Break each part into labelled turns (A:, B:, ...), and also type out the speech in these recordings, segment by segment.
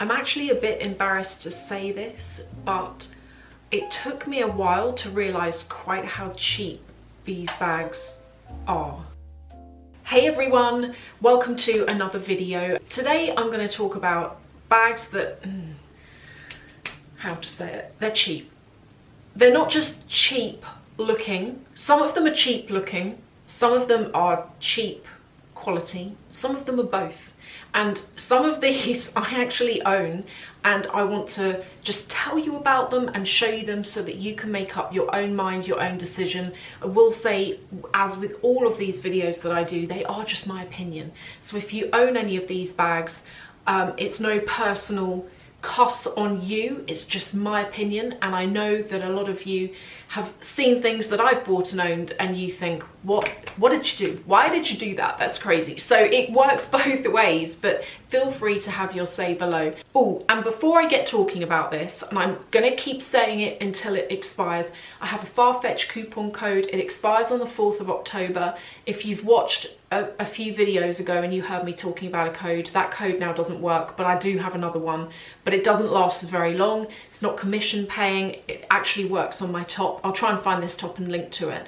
A: I'm actually a bit embarrassed to say this, but it took me a while to realise quite how cheap these bags are. Hey everyone, welcome to another video. Today I'm going to talk about bags that, how to say it, they're cheap. They're not just cheap looking, some of them are cheap looking, some of them are cheap quality, some of them are both. And some of these I actually own, and I want to just tell you about them and show you them so that you can make up your own mind, your own decision. I will say, as with all of these videos that I do, they are just my opinion. So if you own any of these bags, it's no personal cost on you, it's just my opinion. And I know that a lot of you have seen things that I've bought and owned and you think, what did you do? Why did you do that? That's crazy. So it works both ways, but feel free to have your say below. Oh, and before I get talking about this, and I'm gonna keep saying it until it expires, I have a Farfetch coupon code. It expires on the 4th of October. If you've watched a few videos ago and you heard me talking about a code, that code now doesn't work, but I do have another one, but it doesn't last as very long. It's not commission paying. It actually works on my top. I'll try and find this top and link to it.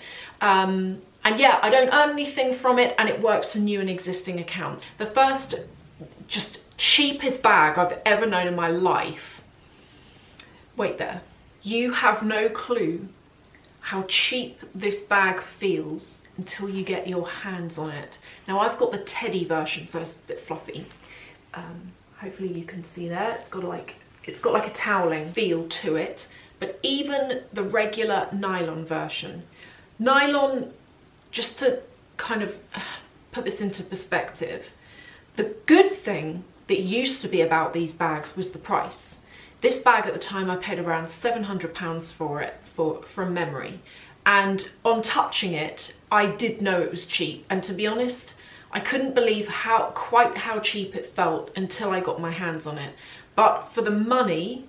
A: And yeah, I don't earn anything from it, and it works to new and existing accounts. The first just cheapest bag I've ever known in my life. Wait there. You have no clue how cheap this bag feels until you get your hands on it. Now I've got the teddy version, so it's a bit fluffy. Hopefully you can see there. It's got like a toweling feel to it. But even the regular nylon version, nylon, just to kind of put this into perspective, the good thing that used to be about these bags was the price. This bag at the time I paid around £700 for it, from memory. And on touching it, I did know it was cheap. And to be honest, I couldn't believe quite how cheap it felt until I got my hands on it. But for the money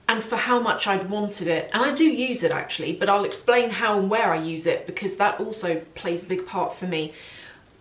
A: and for how much I'd wanted it, and I do use it actually, but I'll explain how and where I use it because that also plays a big part for me.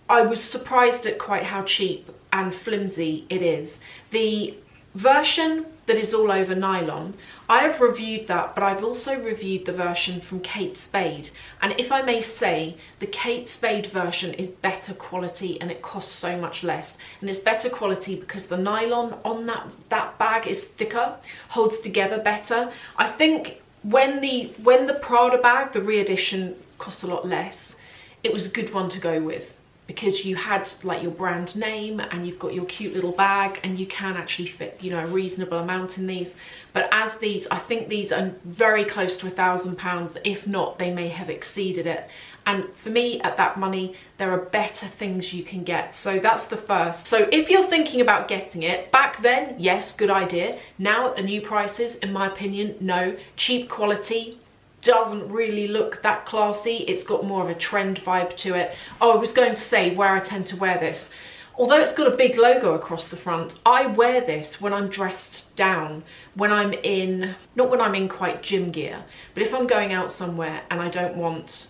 A: I was surprised at quite how cheap and flimsy it is. The version that is all over nylon, I have reviewed that, but I've also reviewed the version from Kate Spade, and if I may say, the Kate Spade version is better quality and it costs so much less. And it's better quality because the nylon on that bag is thicker, holds together better. I think when the Prada bag, the re-edition, cost a lot less, it was a good one to go with, because you had like your brand name and you've got your cute little bag and you can actually fit, you know, a reasonable amount in these. But as these, I think these are very close to £1,000, if not, they may have exceeded it. And for me, at that money, there are better things you can get. So that's the first. So if you're thinking about getting it, back then, yes, good idea. Now at the new prices, in my opinion, no. Cheap quality, doesn't really look that classy. It's got more of a trend vibe to it. Oh, I was going to say where I tend to wear this. Although it's got a big logo across the front, I wear this when I'm dressed down, when I'm in, not when I'm in quite gym gear, but if I'm going out somewhere and I want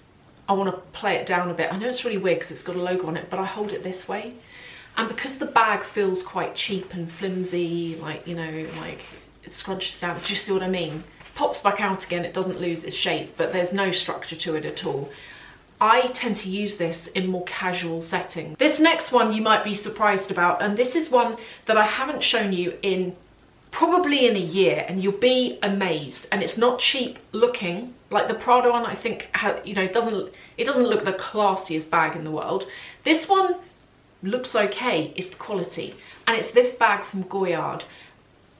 A: to play it down a bit. I know it's really weird because it's got a logo on it, but I hold it this way. And because the bag feels quite cheap and flimsy, like, you know, like it scrunches down, do you see what I mean? Pops back out again, it doesn't lose its shape, but there's no structure to it at all. I tend to use this in more casual settings. This next one you might be surprised about, and this is one that I haven't shown you in probably in a year, and you'll be amazed. And it's not cheap looking, like the Prada one, I think, you know, it doesn't look the classiest bag in the world. This one looks okay, it's the quality. And it's this bag from Goyard.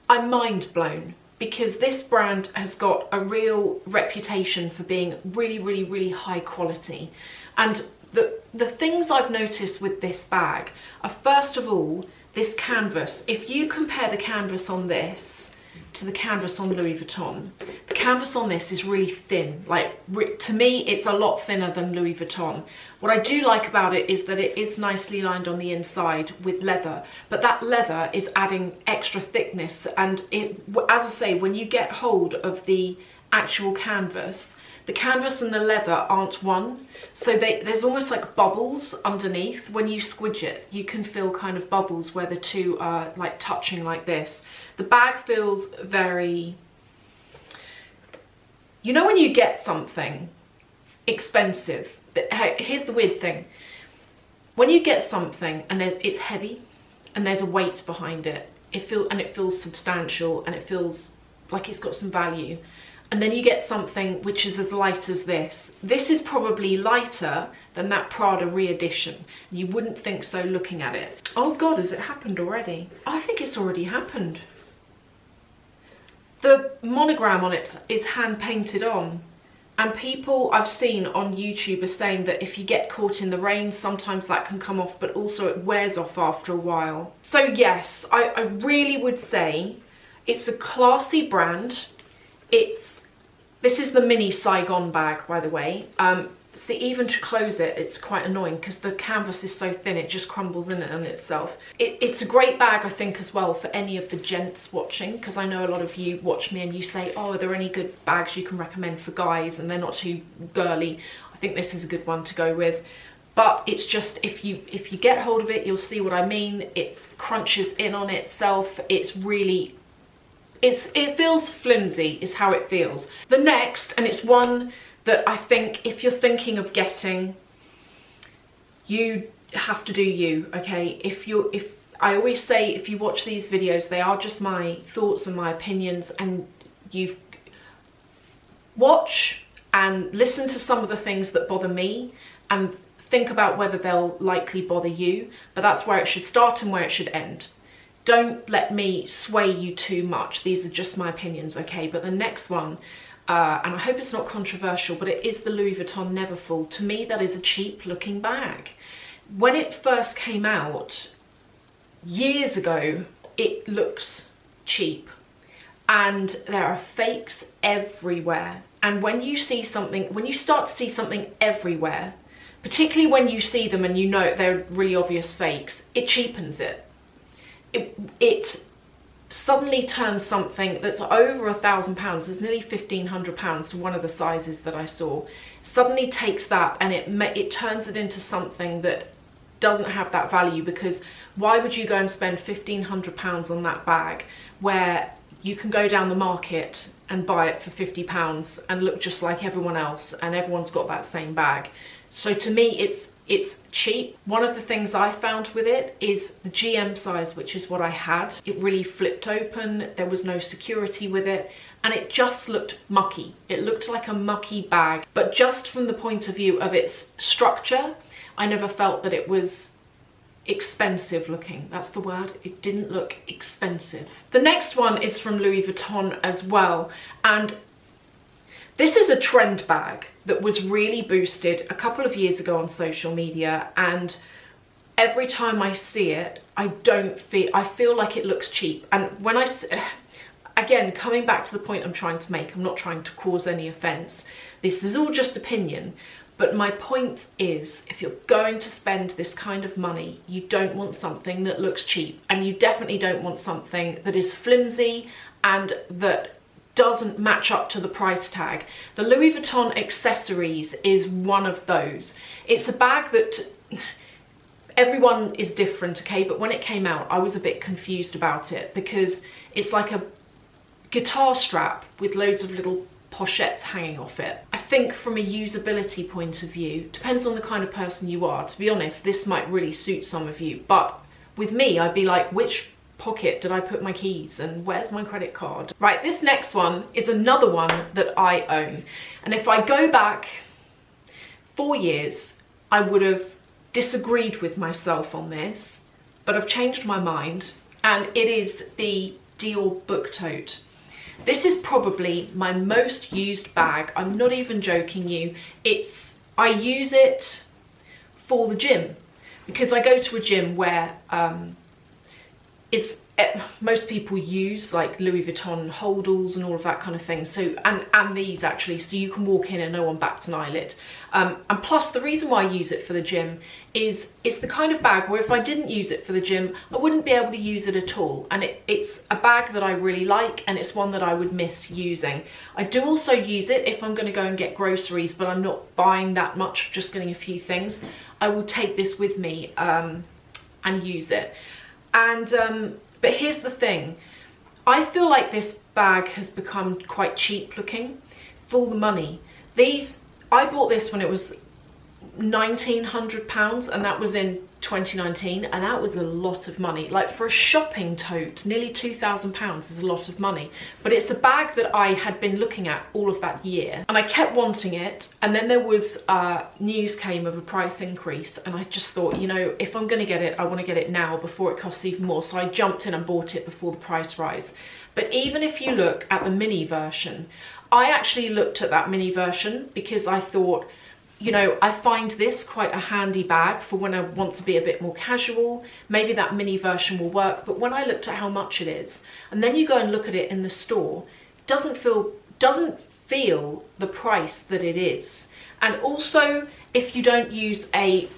A: I'm mind blown, because this brand has got a real reputation for being really, really, really high quality. And the things I've noticed with this bag are, first of all, this canvas. If you compare the canvas on this to the canvas on Louis Vuitton, the canvas on this is really thin. Like, to me, it's a lot thinner than Louis Vuitton. What I do like about it is that it is nicely lined on the inside with leather, but that leather is adding extra thickness. And it, as I say, when you get hold of the actual canvas, the canvas and the leather aren't one. So there's almost like bubbles underneath. When you squidge it, you can feel kind of bubbles where the two are like touching like this. The bag feels very, you know when you get something expensive, here's the weird thing. When you get something and it's heavy and there's a weight behind it, it feels substantial and it feels like it's got some value. And then you get something which is as light as this. This is probably lighter than that Prada re-edition. You wouldn't think so looking at it. Oh God, has it happened already? I think it's already happened. The monogram on it is hand painted on. And people I've seen on YouTube are saying that if you get caught in the rain, sometimes that can come off, but also it wears off after a while. So yes, I really would say it's a classy brand. This is the mini Saigon bag, by the way. See, even to close it, it's quite annoying because the canvas is so thin, it just crumbles in on itself. It's a great bag, I think, as well for any of the gents watching, because I know a lot of you watch me and you say, oh, are there any good bags you can recommend for guys and they're not too girly? I think this is a good one to go with. But it's just, if you get hold of it, you'll see what I mean. It crunches in on itself. It's really, it feels flimsy is how it feels. The next, and it's one that I think if you're thinking of getting, you have to do you, okay? I always say, if you watch these videos, they are just my thoughts and my opinions, and you've watch and listen to some of the things that bother me and think about whether they'll likely bother you, but that's where it should start and where it should end. Don't let me sway you too much. These are just my opinions, okay? But the next one, and I hope it's not controversial, but it is the Louis Vuitton Neverfull. To me, that is a cheap looking bag. When it first came out years ago, it looks cheap and there are fakes everywhere. And when you see something, when you start to see something everywhere, particularly when you see them and you know they're really obvious fakes, it cheapens it. It suddenly turns something that's over £1,000, there's nearly £1,500 to one of the sizes that I saw, suddenly takes that and it turns it into something that doesn't have that value, because why would you go and spend £1,500 on that bag where you can go down the market and buy it for £50 and look just like everyone else and everyone's got that same bag? So to me, it's cheap. One of the things I found with it is the GM size, which is what I had. It really flipped open, there was no security with it, and it just looked mucky. It looked like a mucky bag, but just from the point of view of its structure, I never felt that it was expensive looking. That's the word. It didn't look expensive. The next one is from Louis Vuitton as well, and this is a trend bag that was really boosted a couple of years ago on social media, and every time I see it, I feel like it looks cheap. And when again, coming back to the point I'm trying to make, I'm not trying to cause any offense. This is all just opinion, but my point is, if you're going to spend this kind of money, you don't want something that looks cheap, and you definitely don't want something that is flimsy and that doesn't match up to the price tag. The Louis Vuitton accessories is one of those. It's a bag that everyone is different, okay? But when it came out, I was a bit confused about it because it's like a guitar strap with loads of little pochettes hanging off it. I think from a usability point of view, depends on the kind of person you are. To be honest, this might really suit some of you, but with me, I'd be like, which pocket did I put my keys and where's my credit card? Right, this next one is another one that I own. And if I go back 4 years, I would have disagreed with myself on this, but I've changed my mind, and it is the Dior Book Tote. This is probably my most used bag. I'm not even joking you. I use it for the gym because I go to a gym where most people use like Louis Vuitton holdalls and all of that kind of thing, so and these actually, so you can walk in and no one bats an eyelid. And plus, the reason why I use it for the gym is it's the kind of bag where if I didn't use it for the gym, I wouldn't be able to use it at all. And it's a bag that I really like, and it's one that I would miss using. I do also use it if I'm going to go and get groceries, but I'm not buying that much, just getting a few things. I will take this with me and use it. And but here's the thing, I feel like this bag has become quite cheap looking for the money. I bought this when it was £1,900, and that was in 2019, and that was a lot of money. Like, for a shopping tote, nearly £2,000 is a lot of money. But it's a bag that I had been looking at all of that year, and I kept wanting it. And then there was news came of a price increase, and I just thought, you know, if I'm going to get it, I want to get it now before it costs even more. So I jumped in and bought it before the price rise. But even if you look at the mini version, I actually looked at that mini version because I thought, you know, I find this quite a handy bag for when I want to be a bit more casual. Maybe that mini version will work. But when I looked at how much it is, and then you go and look at it in the store, doesn't feel the price that it is. And also, if you don't use a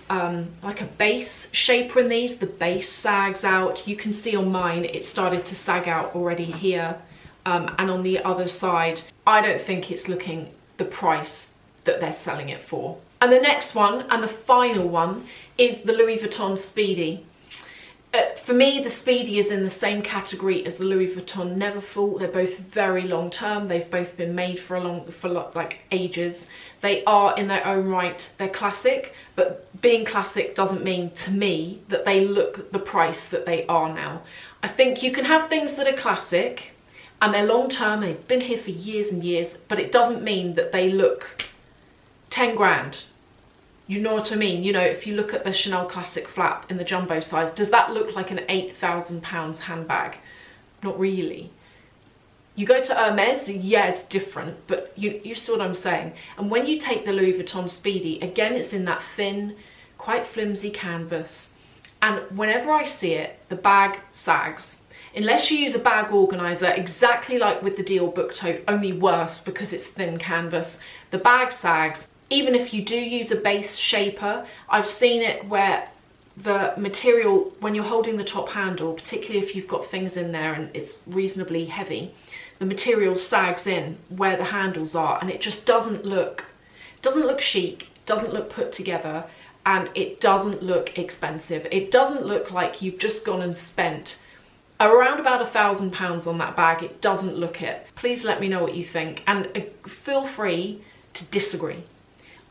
A: like a base shaper in these, the base sags out. You can see on mine it started to sag out already here, and on the other side. I don't think it's looking the price that they're selling it for. And the next one, and the final one, is the Louis Vuitton Speedy. For me, the Speedy is in the same category as the Louis Vuitton Neverfull. They're both very long term. They've both been made for like ages. They are in their own right, they're classic, but being classic doesn't mean to me that they look the price that they are now. I think you can have things that are classic and they're long term, they've been here for years and years, but it doesn't mean that they look 10 grand. You know what I mean? You know, if you look at the Chanel Classic flap in the jumbo size, does that look like an £8,000 handbag? Not really. You go to Hermes, yeah, it's different, but you see what I'm saying. And when you take the Louis Vuitton Speedy, again, it's in that thin, quite flimsy canvas. And whenever I see it, the bag sags. Unless you use a bag organizer, exactly like with the Dior book tote, only worse because it's thin canvas, the bag sags. Even if you do use a base shaper, I've seen it where the material, when you're holding the top handle, particularly if you've got things in there and it's reasonably heavy, the material sags in where the handles are, and it just doesn't look chic, doesn't look put together, and it doesn't look expensive. It doesn't look like you've just gone and spent around about £1,000 on that bag. It doesn't look it. Please let me know what you think, and feel free to disagree.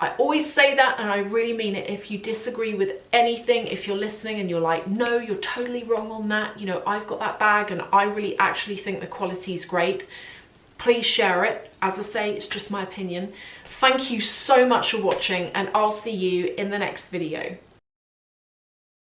A: I always say that, and I really mean it. If you disagree with anything, if you're listening and you're like, no, you're totally wrong on that, you know, I've got that bag and I really actually think the quality is great, please share it. As I say, it's just my opinion. Thank you so much for watching, and I'll see you in the next video.